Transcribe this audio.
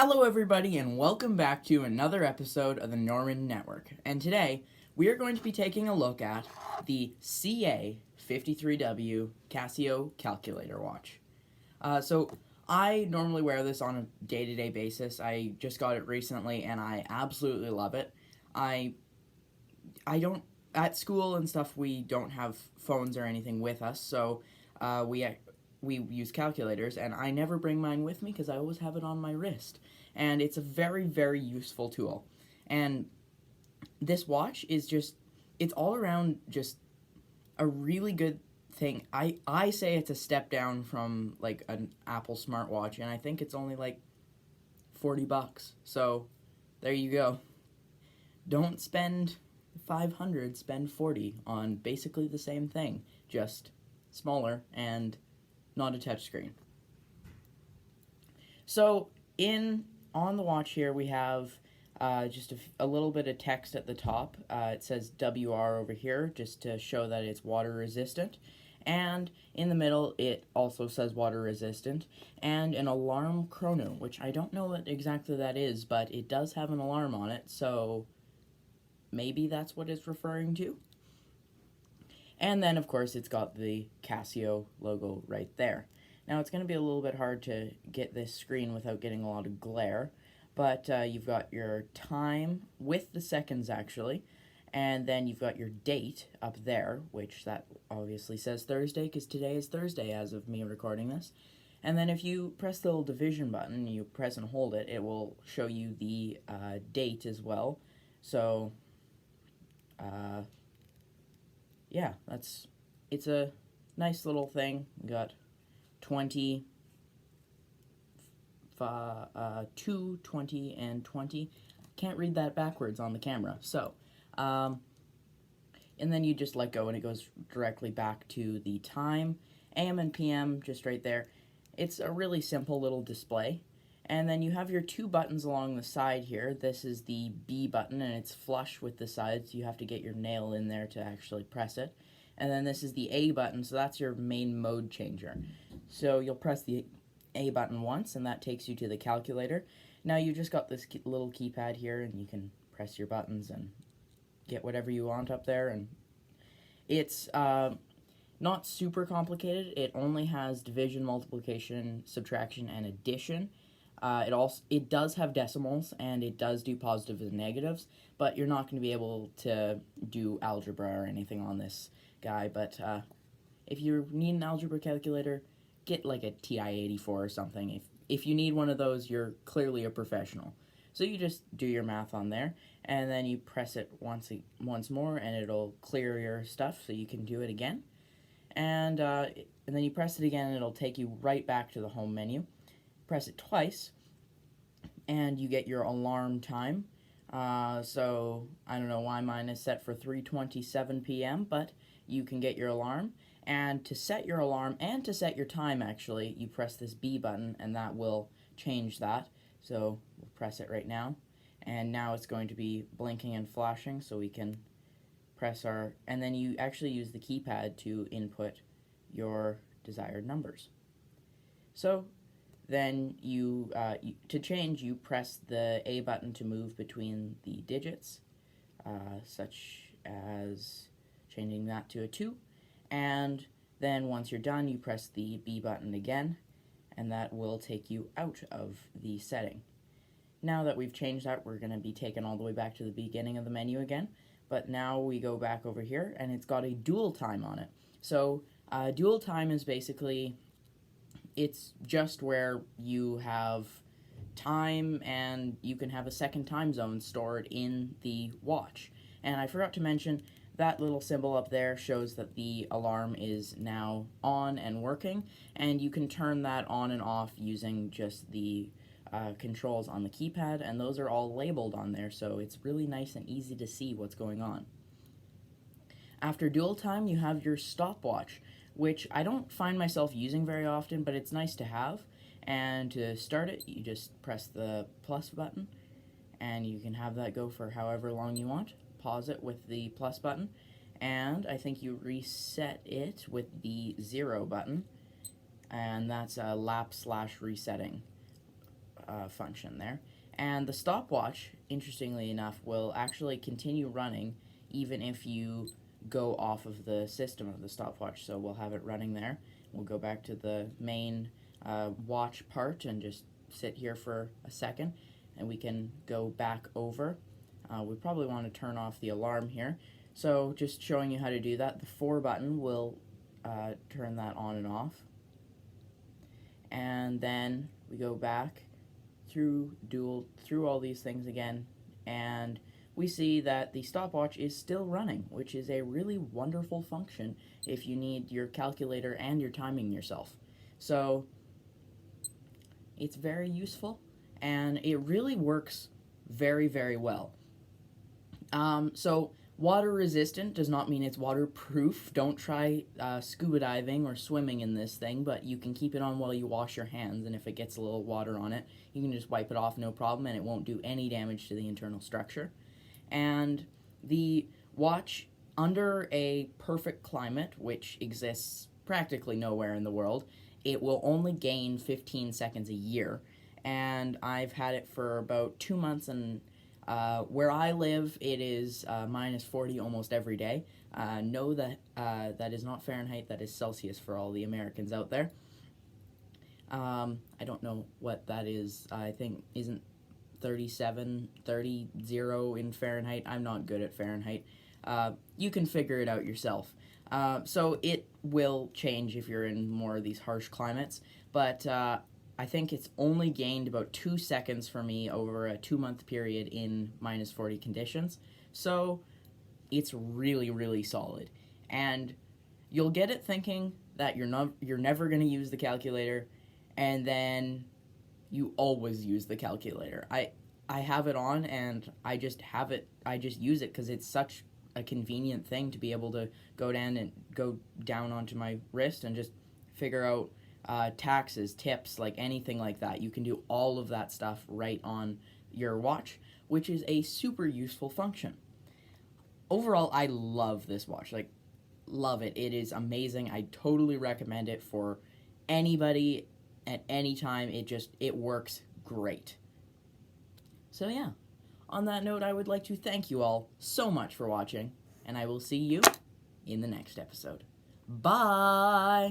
Hello, everybody, and welcome back to another episode of the Norman Network. And today, we are going to be taking a look at the CA-53W Casio calculator watch. So, I normally wear this on a day-to-day basis. I just got it recently, and I absolutely love it. I don't, at school and stuff, we don't have phones or anything with us, so we use calculators, and I never bring mine with me because I always have it on my wrist. And it's a very, very useful tool. And this watch is just, it's all around just a really good thing. I say it's a step down from like an Apple smartwatch, and I think it's only like $40. So there you go. Don't spend 500, spend 40 on basically the same thing, just smaller and not a touchscreen. So on the watch here we have just a little bit of text at the top. It says WR over here just to show that it's water resistant, and in the middle it also says water resistant, and an alarm chrono, which I don't know what exactly that is, but it does have an alarm on it, so maybe that's what it's referring to. And then, of course, it's got the Casio logo right there. Now, it's going to be a little bit hard to get this screen without getting a lot of glare, but you've got your time with the seconds, actually, and then you've got your date up there, which that obviously says Thursday, because today is Thursday as of me recording this. And then if you press the little division button, you press and hold it, it will show you the date as well. So, yeah, it's a nice little thing. We got 20, 2, 20, and 20. Can't read that backwards on the camera. So, and then you just let go and it goes directly back to the time, AM and PM, just right there. It's a really simple little display. And then you have your two buttons along the side here. This is the B button, and it's flush with the sides. You have to get your nail in there to actually press it. And then this is the A button, so that's your main mode changer. So you'll press the A button once, and that takes you to the calculator. Now you just got this little keypad here, and you can press your buttons and get whatever you want up there. And it's not super complicated. It only has division, multiplication, subtraction, and addition. It does have decimals, and it does do positives and negatives, but you're not going to be able to do algebra or anything on this guy. But if you need an algebra calculator, get like a TI-84 or something. If you need one of those, you're clearly a professional. So you just do your math on there, and then you press it once more, and it'll clear your stuff so you can do it again. And then you press it again, and it'll take you right back to the home menu. Press it twice, and you get your alarm time. So I don't know why mine is set for 3:27 p.m., but you can get your alarm. And to set your alarm and to set your time, actually, you press this B button, and that will change that. So we'll press it right now, and now it's going to be blinking and flashing, so we can press and then you actually use the keypad to input your desired numbers. So then to change, you press the A button to move between the digits, such as changing that to a 2. And then once you're done, you press the B button again, and that will take you out of the setting. Now that we've changed that, we're going to be taken all the way back to the beginning of the menu again. But now we go back over here, and it's got a dual time on it. So dual time is basically, it's just where you have time and you can have a second time zone stored in the watch. And I forgot to mention, that little symbol up there shows that the alarm is now on and working, and you can turn that on and off using just the controls on the keypad, and those are all labeled on there, so it's really nice and easy to see what's going on. After dual time, you have your stopwatch, which I don't find myself using very often, but it's nice to have. And to start it, you just press the plus button, and you can have that go for however long you want. Pause it with the plus button, and I think you reset it with the 0 button, and that's a lap/resetting. function there. And the stopwatch, interestingly enough, will actually continue running even if you go off of the system of the stopwatch. So we'll have it running there. We'll go back to the main watch part and just sit here for a second, and we can go back over. We probably want to turn off the alarm here. So just showing you how to do that. The 4 button will turn that on and off. And then we go back through all these things again, and we see that the stopwatch is still running, which is a really wonderful function if you need your calculator and you're timing yourself. So it's very useful, and it really works very, very well. So water resistant does not mean it's waterproof. Don't try scuba diving or swimming in this thing, but you can keep it on while you wash your hands, and if it gets a little water on it, you can just wipe it off, no problem, and it won't do any damage to the internal structure. And the watch, under a perfect climate, which exists practically nowhere in the world, it will only gain 15 seconds a year, and I've had it for about 2 months, and where I live, it is minus 40 almost every day. Know that that is not Fahrenheit, that is Celsius for all the Americans out there. I don't know what that is. I think isn't 30 in Fahrenheit. I'm not good at Fahrenheit. You can figure it out yourself. So it will change if you're in more of these harsh climates, but I think it's only gained about 2 seconds for me over a 2-month period in minus 40 conditions. So it's really, really solid. And you'll get it thinking that you're never going to use the calculator, and then you always use the calculator. I have it on, and I just use it because it's such a convenient thing to be able to go down onto my wrist and just figure out taxes, tips, like anything like that. You can do all of that stuff right on your watch, which is a super useful function. Overall, I love this watch. Like, love it. It is amazing. I totally recommend it for anybody at any time. It works great. So yeah, on that note, I would like to thank you all so much for watching, and I will see you in the next episode. Bye!